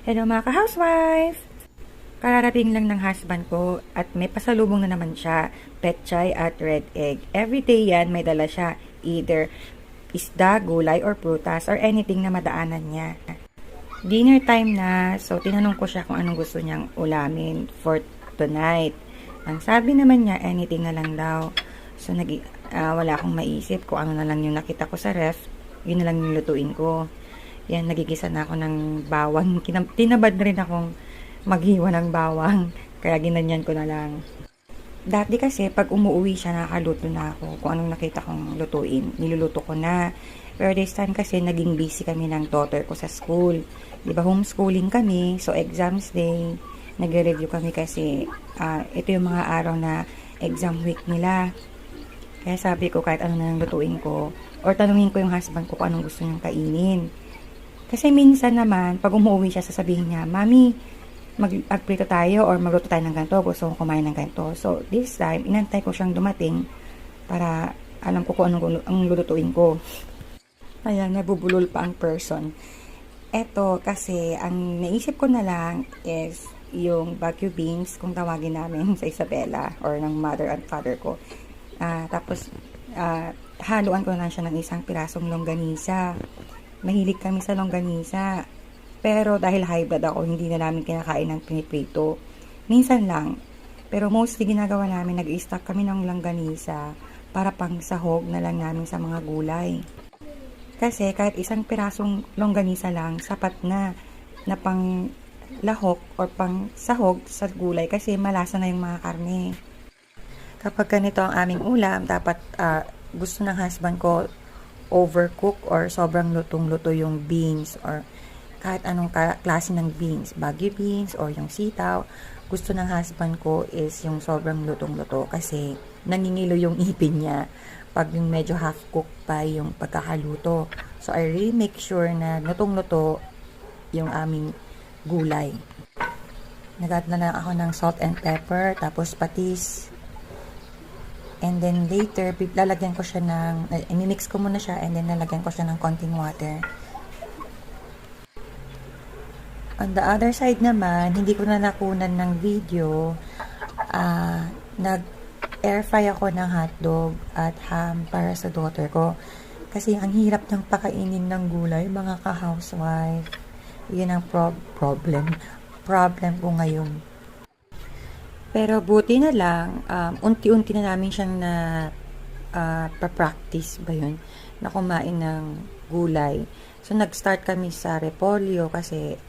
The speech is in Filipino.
Hello mga ka-housewife! Kararating lang ng husband ko at may pasalubong na naman siya, petchay at red egg. Everyday yan may dala siya, either isda, gulay, or prutas, or anything na madaanan niya. Dinner time na, so tinanong ko siya kung anong gusto niyang ulamin for tonight. Ang sabi naman niya, anything na lang daw. So wala akong maisip kung ano na lang yung nakita ko sa ref, yun na lang yung lutuin ko. Yan, nagigisa na ako ng bawang. Tinabad na rin akong maghiwa ng bawang. Kaya ginanyan ko na lang. Dati kasi, pag umuwi siya, nakakaluto na ako. Kung anong nakita kong lutuin, niluluto ko na. Pero this time kasi, naging busy kami ng daughter ko sa school. Diba, homeschooling kami. So, exams day. Nagre-review kami kasi ito yung mga araw na exam week nila. Kaya sabi ko, kahit ano na lang lutuin ko, or tanungin ko yung husband ko kung anong gusto niyang kainin. Kasi minsan naman, pag umuwi siya, sasabihin niya, Mami, magprito tayo or magluto tayo ng ganito. Gusto kong kumain ng ganito. So, this time, inantay ko siyang dumating para alam ko kung anong ang lulutuin ko. Ayan, nabubulol pa ang person. Eto, kasi, ang naisip ko na lang is yung Baguio beans, kung tawagin namin sa Isabela or ng mother and father ko. Tapos, haluan ko na lang siya ng isang pirasong longganisa. Mahilig kami sa longganisa. Pero dahil high blood ako, hindi na namin kinakain ng piniprito. Minsan lang. Pero mostly ginagawa namin, nag-i-stock kami ng longganisa para pang sahog na lang namin sa mga gulay. Kasi kahit isang pirasong longganisa lang, sapat na pang lahok or pang sahog sa gulay kasi malasa na yung mga karne. Kapag ganito ang aming ulam, dapat gusto ng husband ko overcook or sobrang lutong-luto yung beans or kahit anong klase ng beans, Baguio beans or yung sitaw. Gusto ng husband ko is yung sobrang lutong-luto kasi nangingilo yung ipin niya pag yung medyo half-cook pa yung pagkakaluto. So, I really make sure na lutong-luto yung aming gulay. Nag-add na lang ako ng salt and pepper, tapos patis. And then later, lalagyan ko siya ng, i-mix ko muna siya and then lalagyan ko siya ng konting water. On the other side naman, hindi ko na nakunan ng video, nag-air fry ako ng hotdog at ham para sa daughter ko. Kasi ang hirap ng pakainin ng gulay, mga ka-housewife. Yun ang problem ko ngayon. Pero buti na lang, unti-unti na namin siyang pa-practice ba yun, na kumain ng gulay. So, nag-start kami sa repolyo kasi